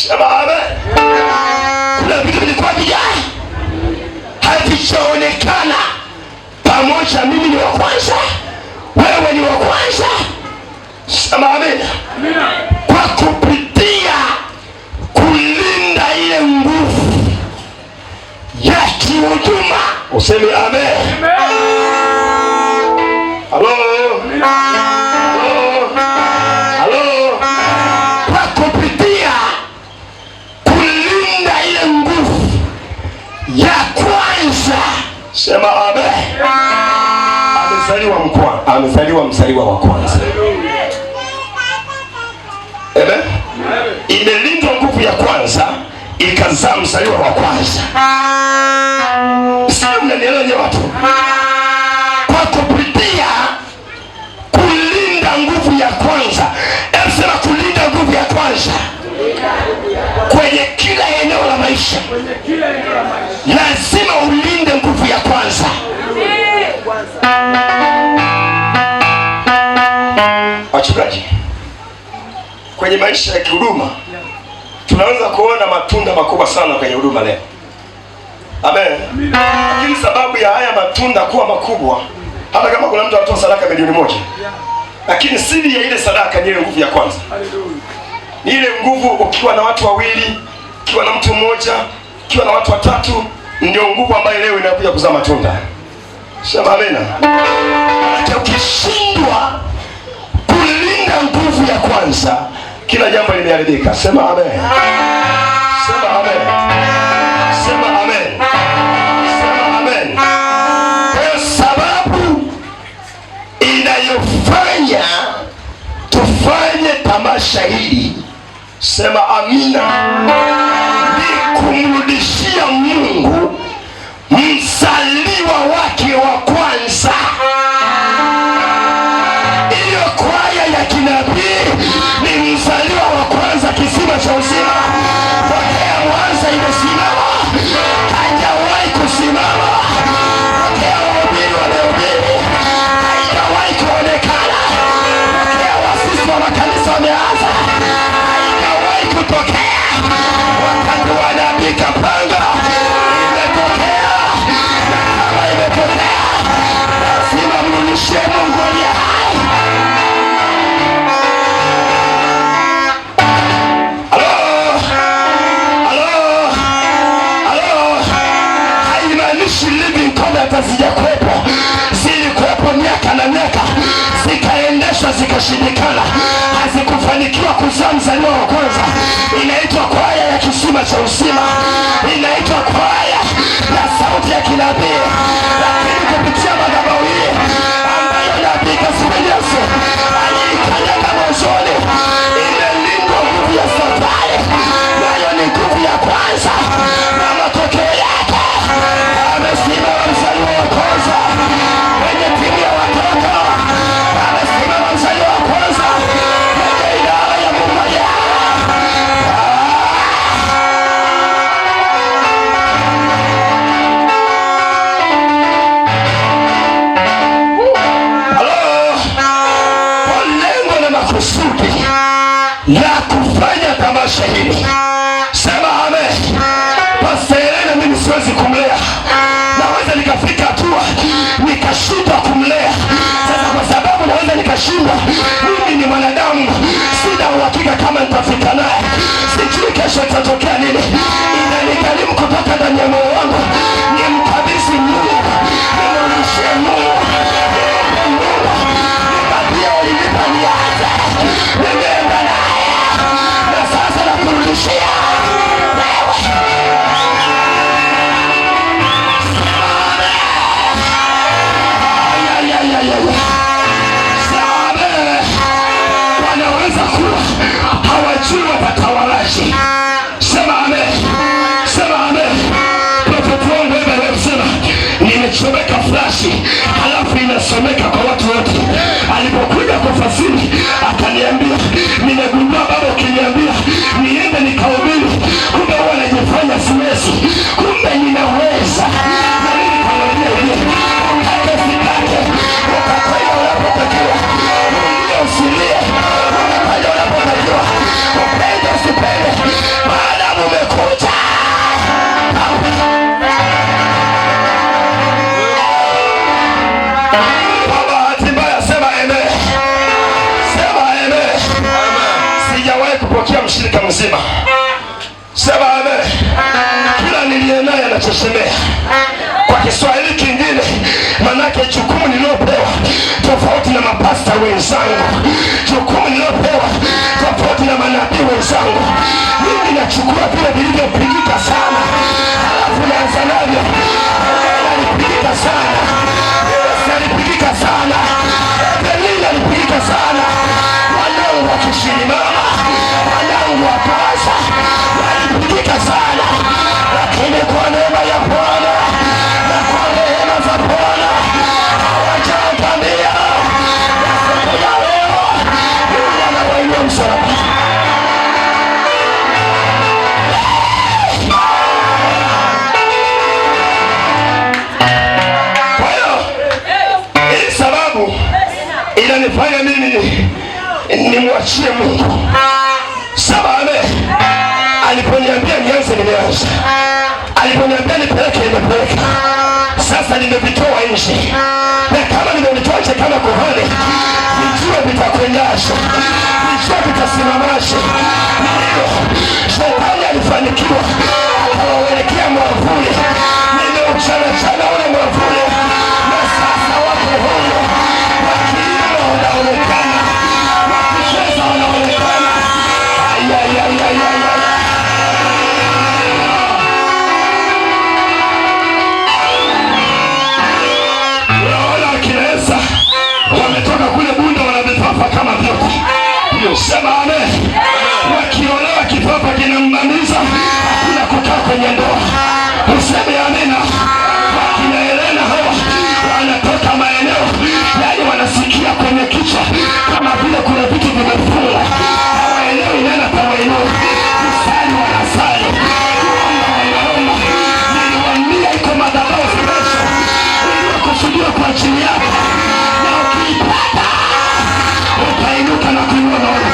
Sema amen. Kuna vitu vilikuwa vijana havijaonekana pamoja. Mimi ni wa kwanza, wewe ni wa kwanza. Sema amen. Kwa kupitia kulinda ile nguvu ya kihuduma. Useme amen. Halo. Halo. Kwa kupitia kulinda ile nguvu ya kwanza. Sema amen. Amezaliwa mzaliwa wa kwanza. Amen. Imelindwa nguvu ya kwanza, ikazaa mzaliwa wa kwanza. Sio, mnanielewa nyewe watu? Kwa kupitia kulinda nguvu ya kwanza. Sema kulinda nguvu ya kwanza kwenye kila eneo la maisha. Lazima ulinde nguvu ya kwanza. Wachungaji, kwenye maisha ya kihuduma tunaweza kuona matunda makubwa sana kwenye huduma leo. Amen. Lakini sababu ya haya matunda kuwa makubwa, hata kama kuna mtu anatoa sadaka milioni 1, lakini siri ya ile sadaka ni ile nguvu ya kwanza. Ni ile nguvu. Ukiwa na watu wawili, ukiwa na mtu mmoja, ukiwa na watu watatu, ndio nguvu ambayo leo inakuja kuzaa matunda. Sema amen. Ukishindwa kulinda nguvu ya kwanza, kila jambo limeharibika. Sema amen. Sema amen. Sema amen. Sema amen. Kwa sababu inayofanya tufanye tamasha hili, sema amina, ni kumrudishia Mungu mzaliwa wake wa kwanza. Iyo kwaya ya kinabii ni mzaliwa wa kwanza, kisima cha uzima. Tokea Mwanza imesimama, haijawahi kusimama. Tokea wahubiri wamehubiri, haijawahi kuonekana. Tokea waasisi wa makanisa wameanza, haijawahi kutokea. Wakati wanabii Kapanga imetokea, na kama imetokea, lazima mrudishie Mungu aliye hai. Hazijakuwepo, zilikuwepo miaka na miaka, zikaendeshwa zikashindikana, hazikufanikiwa kuzaa mzaliwa wa kwanza. Inaitwa kwaya ya kisima cha uzima, inaitwa kwaya ya sauti ya kinabii. Lakini kupitia madhabahu hii ambayo nabii Kassim Yesu aliikanyaga mwanzoni, imelindwa nguvu ya safari, nayo ni nguvu ya kwanza, na matokeo yake amesimama mzaliwa wa kwanza kwenye timu ya watoto. Amesimama mzaliwa wa kwanza kwenye idara ya Mungu. Kwa lengo na makusudi ya kufanya tamasha hili, sema amen. Pastor Helena mimi siwezi kumlea, naweza nikafika hatua nikashindwa kumlea. Sasa kwa sababu naweza nikashindwa, mimi ni mwanadamu, sina uhakika kama nitafika naye, sijui kesho itatokea nini. Inanikarimu kutoka ndani ya moyo wangu nimkabidhi Mungu, nimrudishie Mungu, nimpe Mungu, nipatie ulinipa niache, nimeenda naye na sasa nakurudishia wewe. Wanaweza kuwa hawajui watatawalaje. Sema amen. Sema amen. Mtoto wangu wewe unasema nimechomeka flashi, halafu inasomeka kwa watu wote. Alipokuja kufasiri akaniambia, nimegundua baba ukiniambia niende nikahubiri, kumbe huwa najifanya siwezi, kumbe ninaweza. Na mimi nikamwambia hivi, ukate sikate, ukakwenda unapotakiwa, ulie usilie, unakwenda unapotakiwa, upende usipende. Kwa bahati mbaya sema amen. Sema amen. Sijawahi kupokea mshirika mzima. Sema amen. Kila niliye naye anachechemea. Kwa Kiswahili kingine, manake jukumu nililopewa tofauti na mapasta wenzangu, jukumu nililopewa tofauti na manabii wenzangu. Mimi nachukua vile vilivyopigika sana, halafu naanza navyo. Alipigika sana, alipigika sana, Evelina alipigika sana, wanangu wa Kishilimama, wanangu wa Kaza walipigika sana, lakini kwa neema ya Bwana na kwa neema za Bwana hawajaangamia. Siku ya leo Mungu anawainua msalaba. Kwa hiyo hii sababu inanifanya mimi nimwachie Mungu. Sababu aliponiambia nianze nimeanza, aliponiambia nipeleke nimepeleka. Sasa nimevitoa nje, na kama nimevitoa nje kama kuhani, nijue vitakwendaje, nijue vitasimamaje. Ndio shetani alifanikiwa akawawelekea mwavuli, nimeuchana chana ule mwavuli, na sasa wako huru, wakiima wanaonekana, wakicheza wanaonekana. Unaona kinaweza wametoka kule Bunda wanavifafa kama vyote. Sema amen. Wakiolewa kifafa kinambamiza, hakuna kukaa kwenye ndoa. Useme amina. Wakina Elena hawa wanatoka maeneo yaani wanasikia kwenye kichwa kama vile kuna vitu vimefungwa. Hawaelewi nena tawaelewi. Msali wanasali, kuomba wanaomba. Niliwaambia iko madhabahu special iliyokusudiwa kwa ajili yako, na ukiipata utainuka na kuinua.